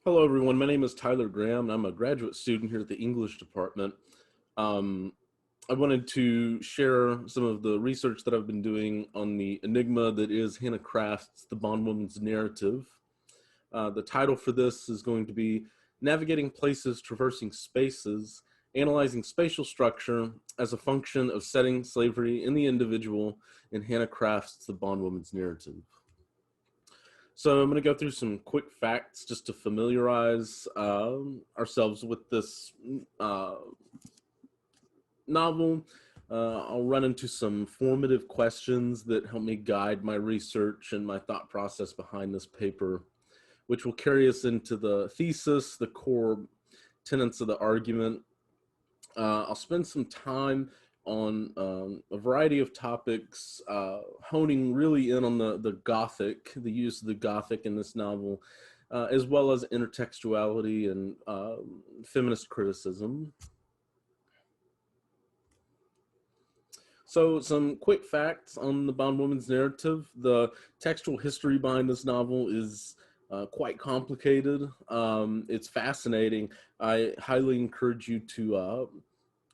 Hello, everyone. My name is Tyler Graham, and I'm a graduate student here at the English department. Um, I wanted to share some of the research that I've been doing on the enigma that is Hannah Craft's The Bondwoman's Narrative. The title for this is going to be Navigating Places, Traversing Spaces, Analyzing Spatial Structure as a Function of Setting Slavery in the Individual in Hannah Craft's The Bondwoman's Narrative. So I'm going to go through some quick facts just to familiarize ourselves with this novel. I'll run into some formative questions that help me guide my research and my thought process behind this paper, which will carry us into the thesis, the core tenets of the argument. I'll spend some time on a variety of topics, honing really in on the Gothic, the use of the Gothic in this novel, as well as intertextuality and feminist criticism. So some quick facts on the Bondwoman's Narrative. The textual history behind this novel is quite complicated. It's fascinating. I highly encourage you to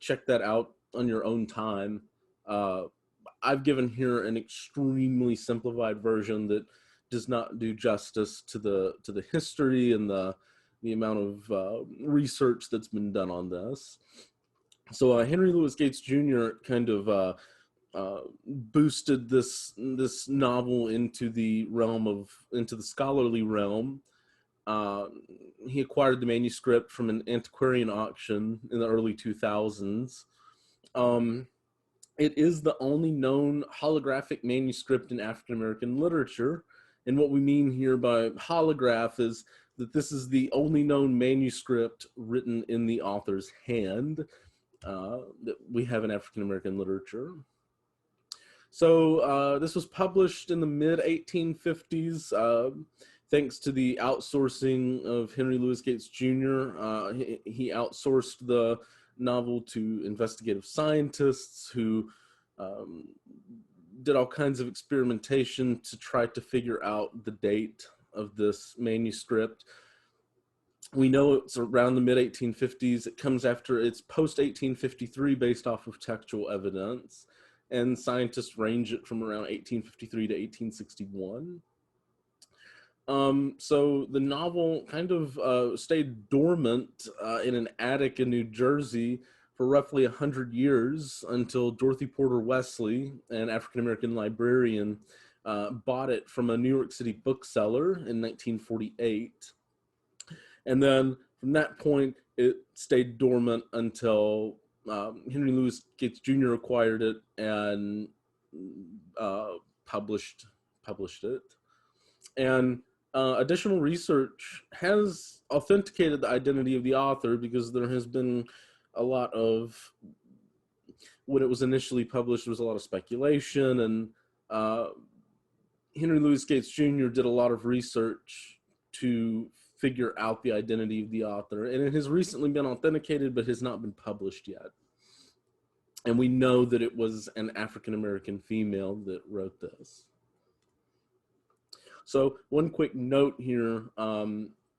check that out on your own time. I've given here an extremely simplified version that does not do justice to the history and the amount of research that's been done on this. So Henry Louis Gates Jr. kind of boosted this novel into the scholarly realm. He acquired the manuscript from an antiquarian auction in the early 2000s. It is the only known holographic manuscript in African American literature. And what we mean here by holograph is that this is the only known manuscript written in the author's hand that we have in African American literature. So this was published in the mid-1850s. Thanks to the outsourcing of Henry Louis Gates Jr., he outsourced the novel to investigative scientists who did all kinds of experimentation to try to figure out the date of this manuscript. We know it's around the mid-1850s. It comes after, it's post-1853 based off of textual evidence, and scientists range it from around 1853 to 1861. So the novel kind of stayed dormant in an attic in New Jersey for roughly 100 years until Dorothy Porter Wesley, an African-American librarian, bought it from a New York City bookseller in 1948. And then from that point, it stayed dormant until Henry Louis Gates Jr. acquired it and published it. And additional research has authenticated the identity of the author, because there has been a lot of, when it was initially published, there was a lot of speculation, and Henry Louis Gates Jr. did a lot of research to figure out the identity of the author, and it has recently been authenticated but has not been published yet. And we know that it was an African-American female that wrote this. So one quick note here, I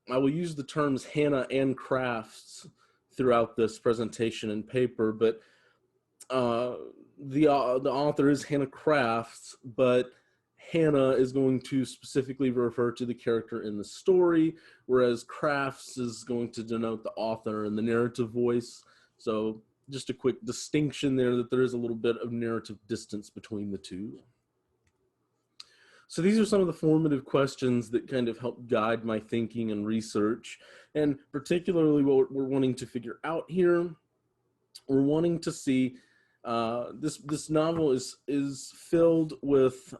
will use the terms Hannah and Crafts throughout this presentation and paper, but the author is Hannah Crafts, but Hannah is going to specifically refer to the character in the story, whereas Crafts is going to denote the author and the narrative voice. So just a quick distinction there, that there is a little bit of narrative distance between the two. So these are some of the formative questions that kind of help guide my thinking and research, and particularly what we're wanting to figure out here. We're wanting to see this novel is filled with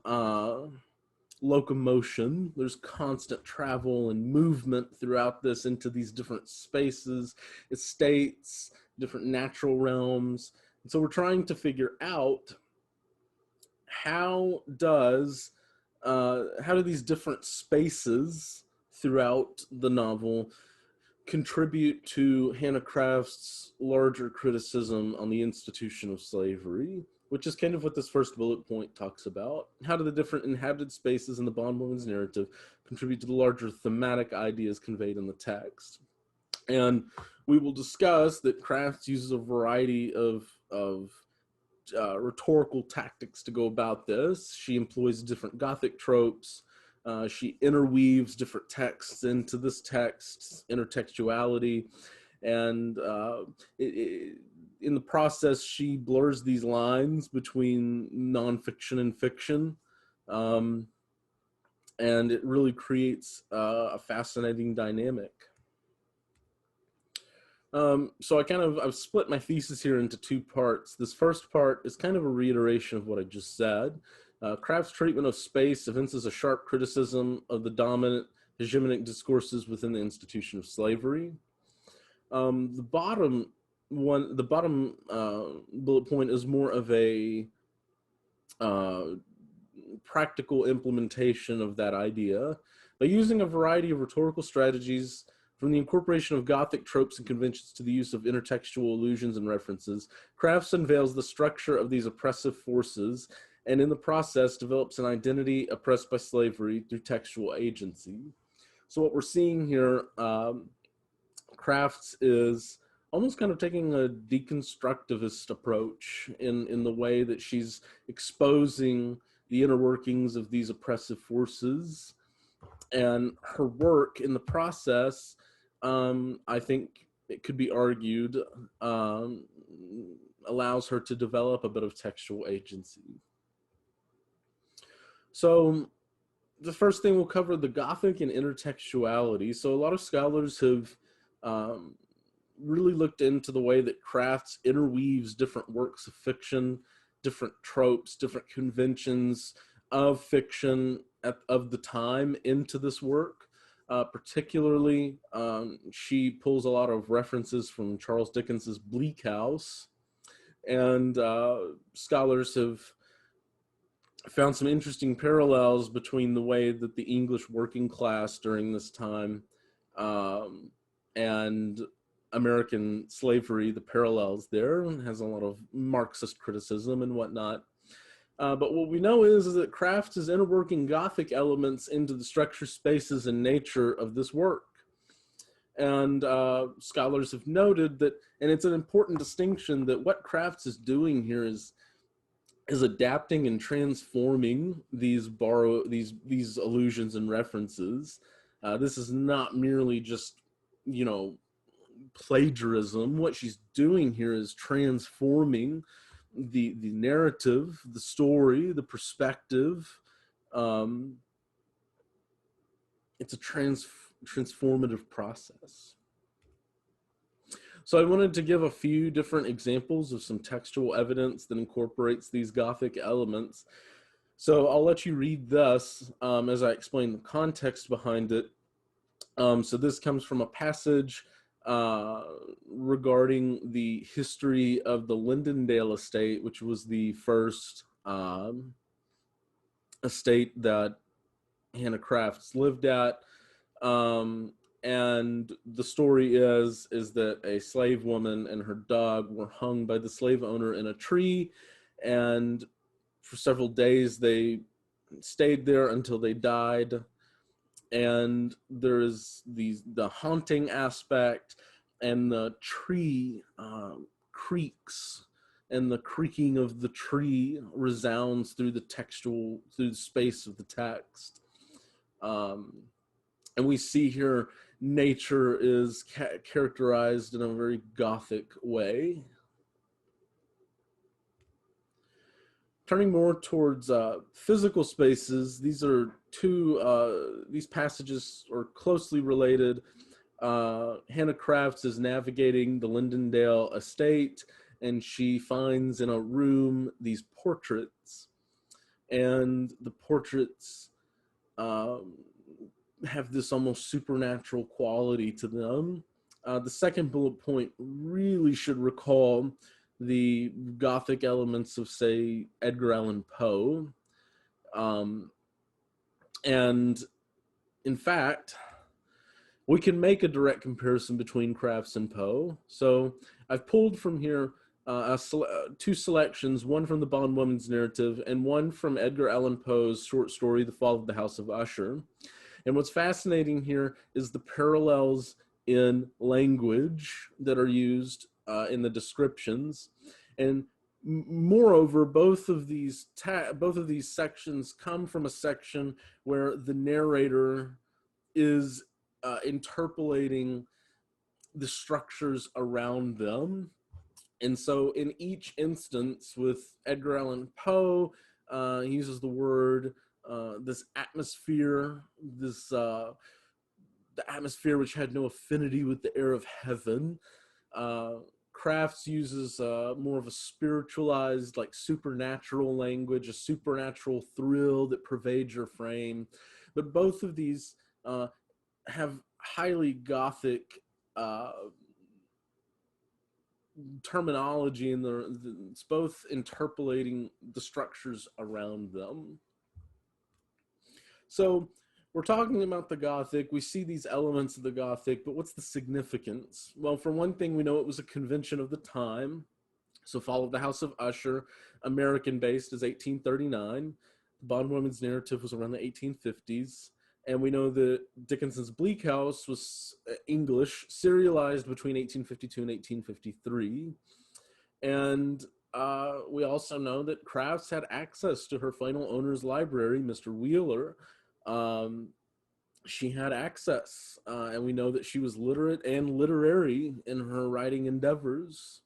locomotion. There's constant travel and movement throughout this into these different spaces, estates, different natural realms. And so we're trying to figure out how do these different spaces throughout the novel contribute to Hannah Craft's larger criticism on the institution of slavery. which is kind of what this first bullet point talks about. How do the different inhabited spaces in the bondwoman's narrative contribute to the larger thematic ideas conveyed in the text? And we will discuss that Crafts uses a variety of rhetorical tactics to go about this. She employs different Gothic tropes. She interweaves different texts into this text's intertextuality. And in the process, she blurs these lines between nonfiction and fiction. And it really creates a fascinating dynamic. So I've split my thesis here into two parts. This first part is kind of a reiteration of what I just said. Kraft's treatment of space evinces a sharp criticism of the dominant hegemonic discourses within the institution of slavery. The bottom bullet point is more of a practical implementation of that idea. By using a variety of rhetorical strategies, from the incorporation of Gothic tropes and conventions to the use of intertextual allusions and references, Crafts unveils the structure of these oppressive forces, and in the process develops an identity oppressed by slavery through textual agency. So what we're seeing here, Crafts is almost kind of taking a deconstructivist approach in the way that she's exposing the inner workings of these oppressive forces. And her work in the process, I think it could be argued, allows her to develop a bit of textual agency. So the first thing we'll cover, the Gothic and intertextuality. So a lot of scholars have really looked into the way that Crafts interweaves different works of fiction, different tropes, different conventions of fiction of the time into this work. Particularly, she pulls a lot of references from Charles Dickens's Bleak House, and scholars have found some interesting parallels between the way that the English working class during this time and American slavery, the parallels there, has a lot of Marxist criticism and whatnot. But what we know is that Crafts is interworking Gothic elements into the structure, spaces, and nature of this work. And scholars have noted that, and it's an important distinction, that what Crafts is doing here is adapting and transforming these allusions and references. This is not merely just, plagiarism. What she's doing here is transforming the narrative, the story, the perspective. It's a transformative process. So I wanted to give a few different examples of some textual evidence that incorporates these Gothic elements. So I'll let you read this as I explain the context behind it. So this comes from a passage regarding the history of the Lindendale estate, which was the first estate that Hannah Crafts lived at. And the story is that a slave woman and her dog were hung by the slave owner in a tree, and for several days they stayed there until they died. And there is the haunting aspect, and the tree creaks, and the creaking of the tree resounds through the space of the text. And we see here nature is characterized in a very Gothic way. Turning more towards physical spaces, these passages are closely related. Hannah Crafts is navigating the Lindendale estate, and she finds in a room these portraits, and the portraits have this almost supernatural quality to them. The second bullet point really should recall the Gothic elements of, say, Edgar Allan Poe. And in fact, we can make a direct comparison between Crafts and Poe. So I've pulled from here two selections, one from the Bondwoman's narrative and one from Edgar Allan Poe's short story, The Fall of the House of Usher. And what's fascinating here is the parallels in language that are used in the descriptions. And moreover, both of these sections come from a section where the narrator is interpolating the structures around them. And so in each instance with Edgar Allan Poe, he uses the word, this atmosphere, the atmosphere which had no affinity with the air of heaven. Crafts uses more of a spiritualized, like supernatural language, a supernatural thrill that pervades your frame. But both of these have highly Gothic terminology, and it's both interpolating the structures around them. So we're talking about the Gothic. We see these elements of the Gothic, but what's the significance? Well, for one thing, we know it was a convention of the time. So Fall of the House of Usher, American-based, is 1839. The Bondwoman's narrative was around the 1850s. And we know that Dickinson's Bleak House was English, serialized between 1852 and 1853. And we also know that Crafts had access to her final owner's library, Mr. Wheeler. She had access, and we know that she was literate and literary in her writing endeavors.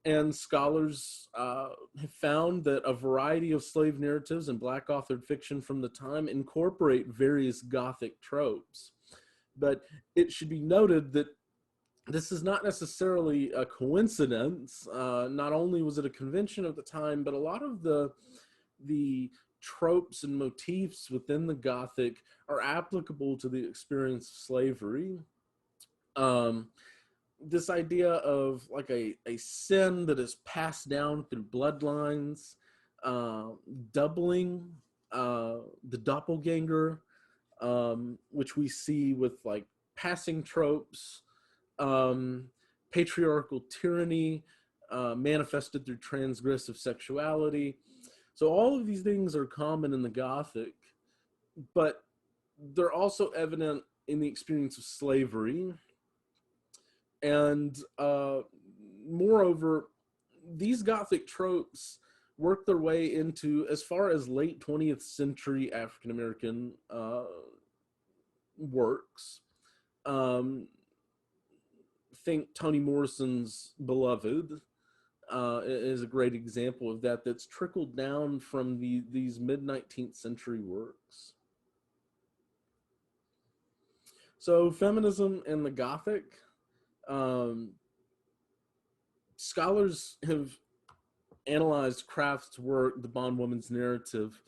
And scholars have found that a variety of slave narratives and Black authored fiction from the time incorporate various Gothic tropes. But it should be noted that this is not necessarily a coincidence. Not only was it a convention of the time, but a lot of the tropes and motifs within the Gothic are applicable to the experience of slavery. This idea of like a sin that is passed down through bloodlines, doubling, the doppelganger, which we see with like passing tropes, patriarchal tyranny, manifested through transgressive sexuality. So all of these things are common in the Gothic, but they're also evident in the experience of slavery. And moreover, these Gothic tropes work their way into as far as late 20th century African-American works. Think Toni Morrison's Beloved is a great example of that, that's trickled down from these mid-19th century works. So feminism and the Gothic. Scholars have analyzed Craft's work, The Bondwoman's Narrative,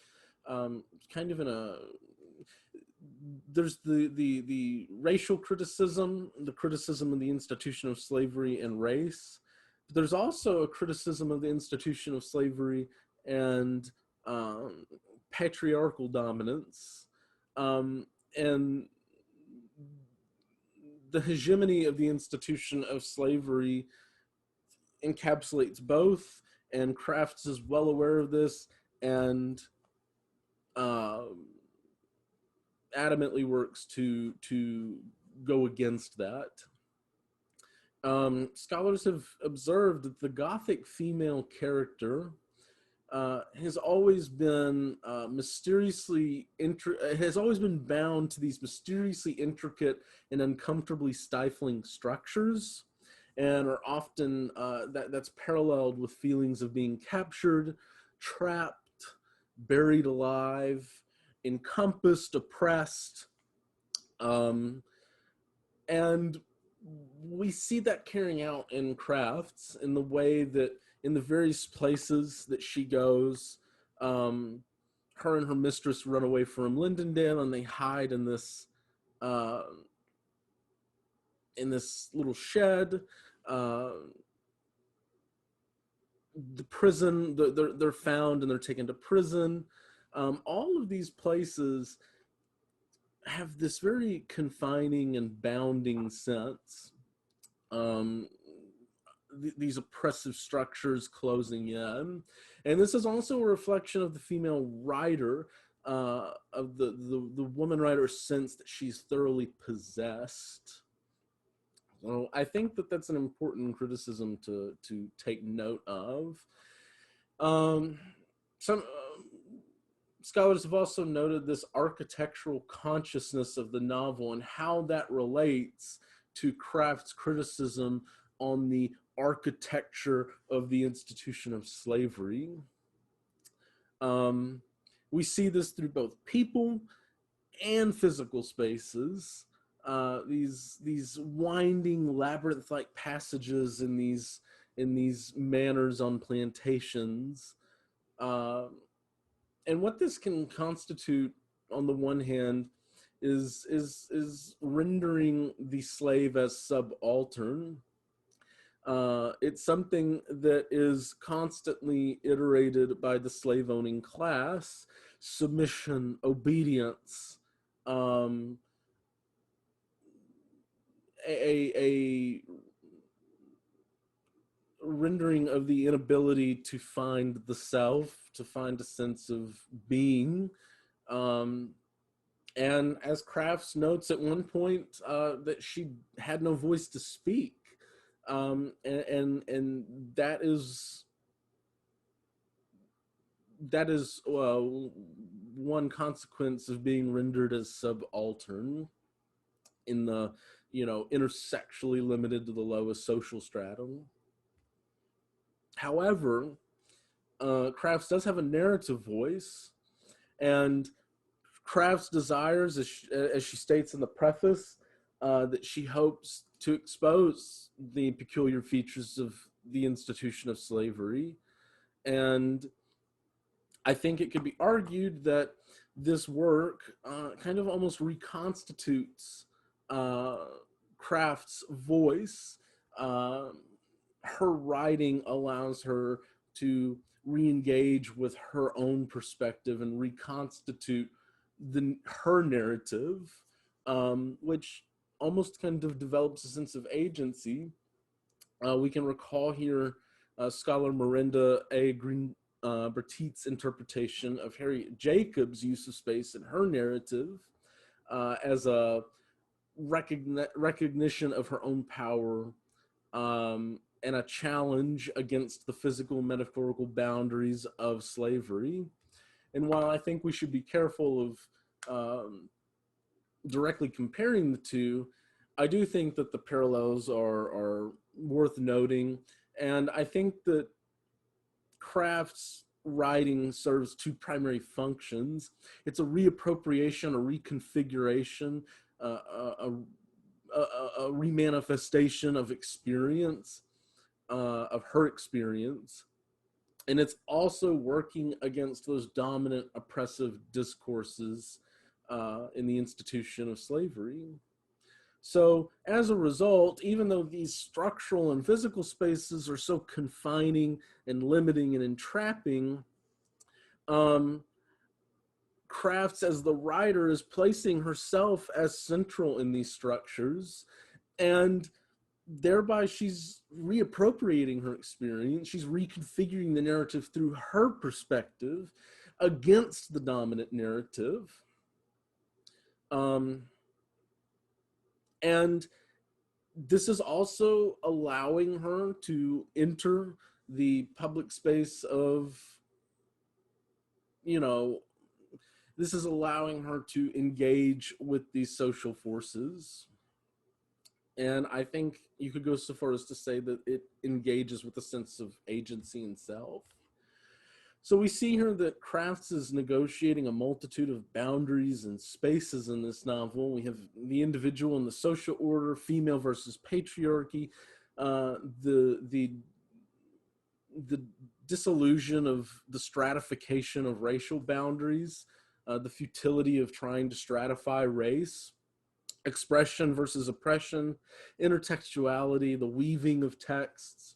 kind of in a, there's the racial criticism, the criticism of the institution of slavery and race. But there's also a criticism of the institution of slavery and patriarchal dominance, and the hegemony of the institution of slavery encapsulates both, and Crafts is well aware of this and adamantly works to go against that. Scholars have observed that the Gothic female character has always been has always been bound to these mysteriously intricate and uncomfortably stifling structures, and are often that's paralleled with feelings of being captured, trapped, buried alive, encompassed, oppressed, and we see that carrying out in Crafts in the way that in the various places that she goes, her and her mistress run away from Lindendale, and they hide in this little shed. The prison, they're found and they're taken to prison. All of these places have this very confining and bounding sense. these oppressive structures closing in. And this is also a reflection of the female writer, of the woman writer's sense that she's thoroughly possessed. So I think that that's an important criticism to take note of. Um, some scholars have also noted this architectural consciousness of the novel and how that relates to Kraft's criticism on the architecture of the institution of slavery. We see this through both people and physical spaces. These winding labyrinth-like passages in these manors on plantations, and what this can constitute, on the one hand, is rendering the slave as subaltern. It's something that is constantly iterated by the slave-owning class: submission, obedience, a rendering of the inability to find the self, to find a sense of being. And as Crafts notes at one point, that she had no voice to speak. And that is one consequence of being rendered as subaltern, in the, intersexually limited to the lowest social stratum. However, Crafts does have a narrative voice, and Crafts desires, as she states in the preface, that she hopes to expose the peculiar features of the institution of slavery. And I think it could be argued that this work kind of almost reconstitutes Kraft's voice. Her writing allows her to re-engage with her own perspective and reconstitute her narrative, which almost kind of develops a sense of agency. We can recall here scholar Miranda A. Bertit's interpretation of Harriet Jacobs' use of space in her narrative as a recognition of her own power, and a challenge against the physical and metaphorical boundaries of slavery. And while I think we should be careful of directly comparing the two, I do think that the parallels are worth noting. And I think that Kraft's writing serves two primary functions. It's a reappropriation, a reconfiguration, a remanifestation of experience, of her experience. And it's also working against those dominant oppressive discourses in the institution of slavery. So as a result, even though these structural and physical spaces are so confining and limiting and entrapping, Crafts, as the writer, is placing herself as central in these structures, and thereby she's reappropriating her experience. She's reconfiguring the narrative through her perspective against the dominant narrative. And this is also allowing her to enter the public space of, this is allowing her to engage with these social forces. And I think you could go so far as to say that it engages with a sense of agency and self. So we see here that Crafts is negotiating a multitude of boundaries and spaces in this novel. We have the individual and the social order, female versus patriarchy, the disillusion of the stratification of racial boundaries, the futility of trying to stratify race, expression versus oppression, intertextuality, the weaving of texts,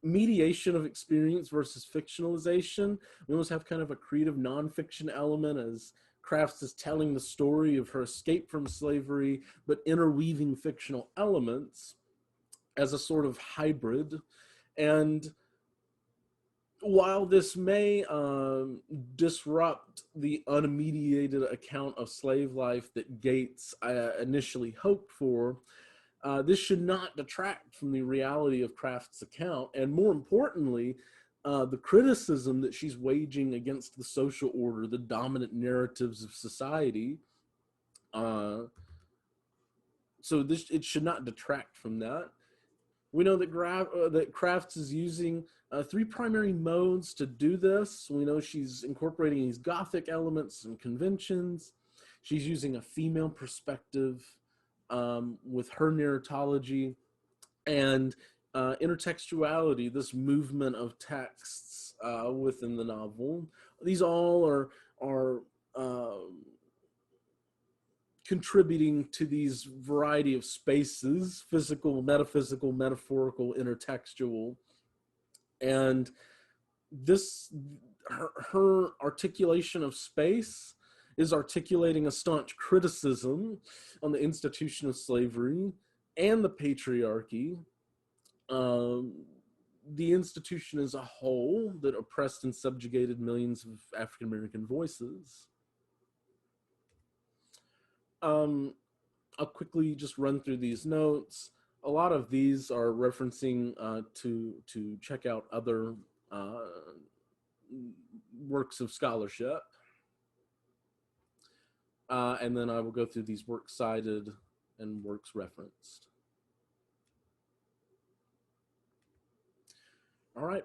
mediation of experience versus fictionalization. We almost have kind of a creative nonfiction element, as Crafts is telling the story of her escape from slavery, but interweaving fictional elements. as a sort of hybrid. And while this may disrupt the unmediated account of slave life that Gates initially hoped for, this should not detract from the reality of Craft's account, and more importantly, the criticism that she's waging against the social order, the dominant narratives of society. So it should not detract from that. We know that Crafts is using three primary modes to do this. We know she's incorporating these Gothic elements and conventions. She's using a female perspective with her narratology, and intertextuality, this movement of texts within the novel. These all are contributing to these variety of spaces: physical, metaphysical, metaphorical, intertextual. And this, her articulation of space is articulating a staunch criticism on the institution of slavery and the patriarchy, the institution as a whole that oppressed and subjugated millions of African American voices. I'll quickly just run through these notes. A lot of these are referencing to check out other works of scholarship. And then I will go through these works cited and works referenced. All right.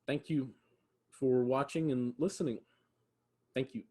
Thank you for watching and listening. Thank you.